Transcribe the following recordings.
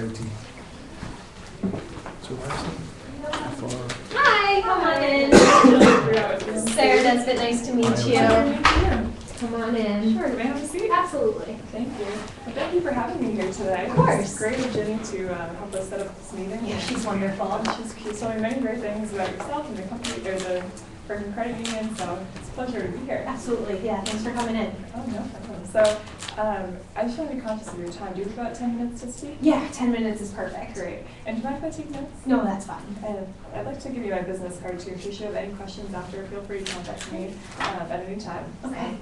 IT. So Hi, come on in. This is Sarah Desbit, nice to meet you. Come on in. Sure, may I have a seat? Absolutely. Thank you. Well, thank you for having me here today. Of course. It's great of Jenny to help us set up this meeting. Yeah, she's wonderful. She's told me many great things about yourself and the company, or the Franklin Credit Union, so it's a pleasure to be here. Absolutely, yeah, thanks for coming in. Oh, no problem. So, I just want to be conscious of your time. Do you have about 10 minutes to speak? Yeah, 10 minutes is perfect. Great. And do you mind if I take notes? No, that's fine. And I'd like to give you my business card too. In case you have any questions after, feel free to contact me at any time. Okay.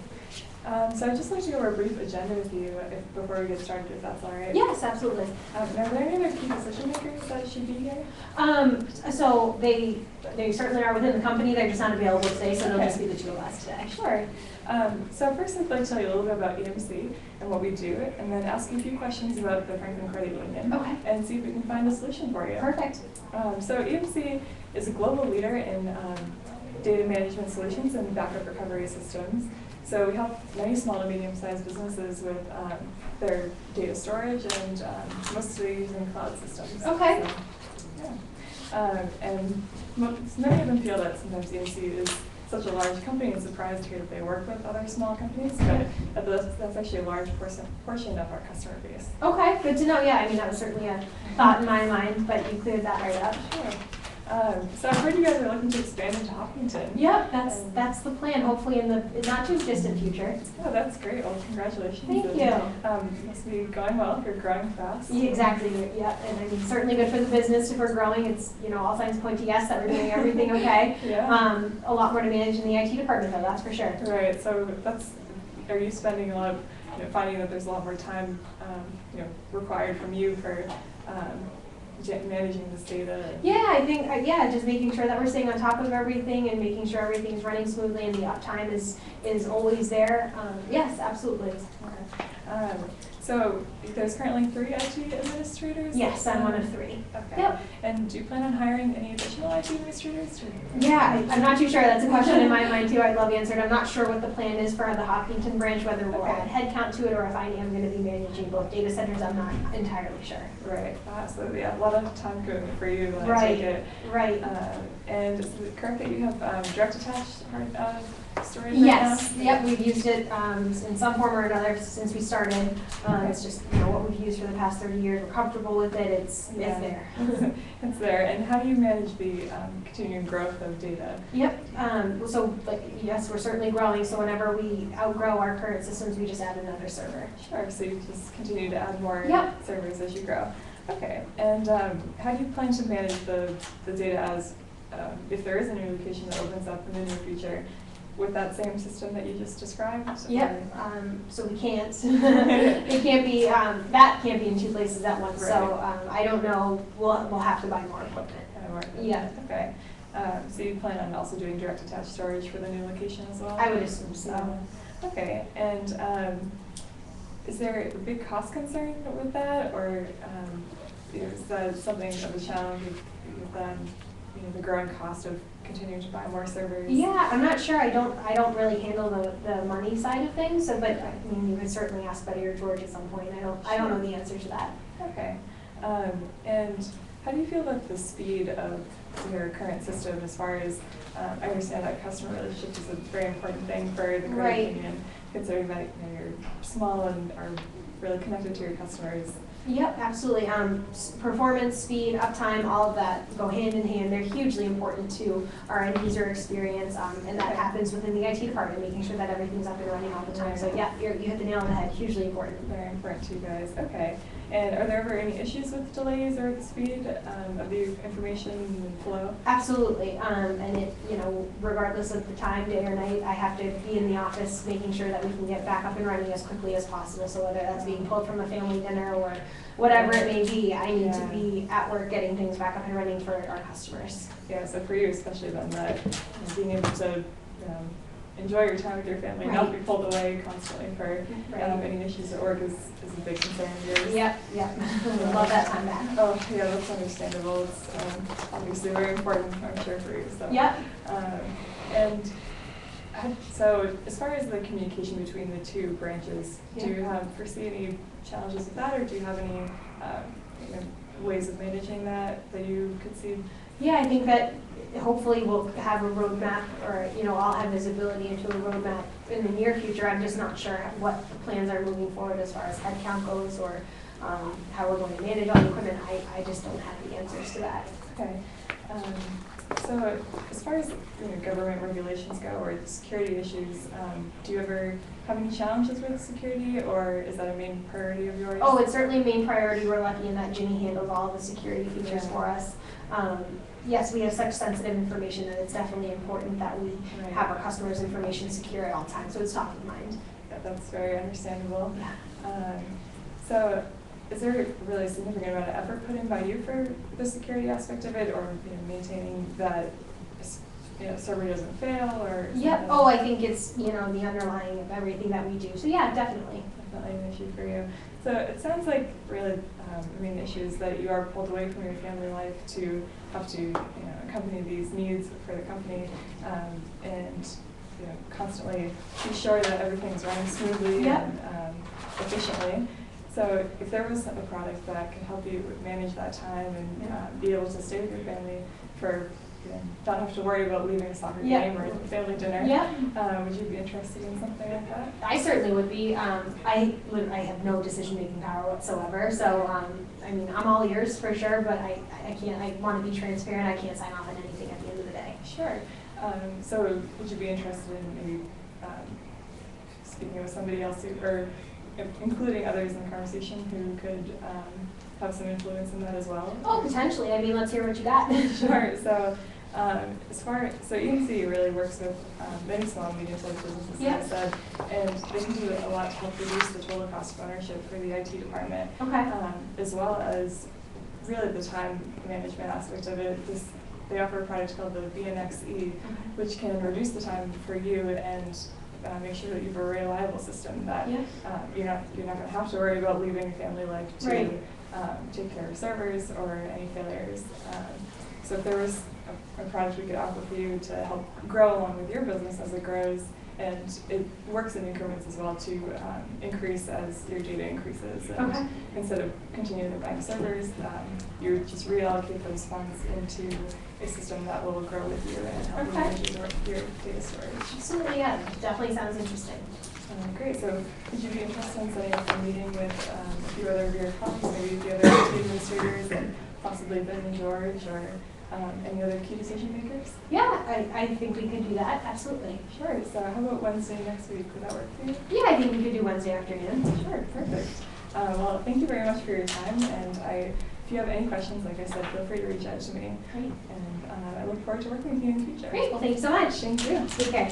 So I'd just like to go over a brief agenda with you before we get started, if that's all right. Yes, absolutely. Are there any other key decision makers that should be here? So they certainly are within the company, they're just not available today, so it'll Okay. just be the two of us today. Sure. So first I'd like to tell you a little bit about EMC and what we do, and then ask you a few questions about the Franklin Credit Union. Okay. And see if we can find a solution for you. Perfect. So EMC is a global leader in data management solutions and backup recovery systems. So we help many small to medium-sized businesses with their data storage, and mostly using cloud systems. Okay. So, yeah. And many of them feel that sometimes EMC is such a large company and surprised to hear that they work with other small companies, but that's actually a large portion of our customer base. Okay, good to know. Yeah, I mean, that was certainly a thought in my mind, but you cleared that right up. Sure. So I've heard you guys are looking to expand into Hopkinton. Yep, that's the plan, hopefully in the not too distant future. Oh, that's great. Well, congratulations. Thank and, you. Must be going well if you're growing fast. Yeah, exactly, yeah, and I mean, certainly good for the business if we're growing. It's, you know, all signs point to yes, that we're doing everything okay. Yeah. A lot more to manage in the IT department though, that's for sure. Right, so are you spending a lot of, finding that there's a lot more time, required from you for, managing this data? Yeah, I think, just making sure that we're staying on top of everything and making sure everything's running smoothly and the uptime is always there. Yes, absolutely. Okay. So there's currently 3 IT administrators? Yes, I'm one of 3. Okay. Yep. And do you plan on hiring any additional IT administrators? Yeah, I'm not too sure. That's a question in my mind too. I'd love answered. I'm not sure what the plan is for the Hopkinton branch, whether we'll add headcount to it or if I am going to be managing both data centers. I'm not entirely sure. Right. So yeah, a lot of time commitment for you. Right. Take it. Right. And is it correct that you have direct attached storage? Yes. Right now? Yep. We've used it in some form or another since we started. It's just what we've used for the past 30 years. We're comfortable with it. It's there. It's there. And how do you manage the continuing growth of data? Yep. So yes, we're certainly growing. So whenever we outgrow our current systems, we just add another server. Sure. So you just continue to add more servers as you grow. Okay. And how do you plan to manage the data as if there is a new location that opens up in the near future? With that same system that you just described? Yep. So we can't. It can't be. That can't be in 2 places at once. Right. So I don't know. We'll have to buy more equipment. Yeah. Okay. So you plan on also doing direct attached storage for the new location as well? I would assume so. Okay. And is there a big cost concern with that, or is that something of a challenge with the growing cost of continuing to buy more servers? Yeah, I'm not sure. I don't really handle the money side of things. So, but I mean, you could certainly ask Betty or George at some point. I don't know the answer to that. Okay. And how do you feel about the speed of your current system as far as, I understand that customer relationships is a very important thing for the credit union, considering that you're small and are really connected to your customers. Yep, absolutely. Performance, speed, uptime, all of that go hand in hand. They're hugely important to our end user experience, and that happens within the IT department, making sure that everything's up and running all the time. Right. So yeah, you hit the nail on the head. Hugely important. Very important to you guys. Okay. And are there ever any issues with delays or the speed of the information and flow? Absolutely. And it, regardless of the time, day or night, I have to be in the office making sure that we can get back up and running as quickly as possible. So whether that's being pulled from a family dinner or whatever it may be, I need to be at work getting things back up and running for our customers. Yeah, so for you especially then, that being able to enjoy your time with your family, not be pulled away constantly for any issues at work is a big concern of yours. Yep. Love that time back. Oh, yeah, that's understandable. It's obviously very important, I'm sure, for you. So. Yep. And so as far as the communication between the 2 branches, do you foresee any challenges with that, or do you have any ways of managing that you could see? Yeah, I think that hopefully we'll have a roadmap, or, you know, I'll have visibility into a roadmap in the near future. I'm just not sure what the plans are moving forward as far as headcount goes, or how we're going to manage all the equipment. I just don't have the answers to that. Okay. So as far as government regulations go, or the security issues, do you ever have any challenges with security, or is that a main priority of yours? Oh, it's certainly a main priority. We're lucky in that Ginny handles all the security features for us. Yes, we have such sensitive information that it's definitely important that we have our customers' information secure at all times, so it's top of mind. Yeah, that's very understandable. Yeah. So is there a really significant amount of effort put in by you for the security aspect of it, or maintaining that server doesn't fail, or something? Yep. Oh, I think it's the underlying of everything that we do. So yeah, definitely. Definitely an issue for you. So it sounds like really the main issue is that you are pulled away from your family life to have to accompany these needs for the company, and constantly be sure that everything's running smoothly and efficiently. So if there was a product that could help you manage that time and be able to stay with your family for not have to worry about leaving a soccer game or family dinner, would you be interested in something like that? I certainly would be. I have no decision-making power whatsoever, so I mean, I'm all ears for sure, but I can't. I want to be transparent. I can't sign off on anything at the end of the day. Sure. So would you be interested in maybe speaking with somebody else, or including others in the conversation who could have some influence in that as well? Oh, potentially. I mean, let's hear what you got. Sure. So ENC really works with many small and medium-sized businesses, as I said, and they can do a lot to help reduce the total cost of ownership for the IT department, as well as really the time management aspect of it. They offer a product called the VNXE, which can reduce the time for you and make sure that you have a reliable system that you're not going to have to worry about leaving your family life to take care of servers or any failures. So if there was a product we could offer for you to help grow along with your business as it grows, and it works in increments as well to increase as your data increases. And instead of continuing buying servers, you just reallocate those funds into a system that will grow with you and help you manage your data storage. Absolutely, yeah. Definitely sounds interesting. Great. So would you be interested in setting up a meeting with a few other of your colleagues, maybe the other IT administrators, and possibly Ben and George, or any other key decision makers? Yeah, I think we could do that. Absolutely. Sure. So how about Wednesday next week? Would that work for you? Yeah, I think we could do Wednesday afternoon. Sure. Perfect. Well, thank you very much for your time. And if you have any questions, like I said, feel free to reach out to me. Great. And I look forward to working with you in the future. Great. Well, thank you so much. Thank you. Take care.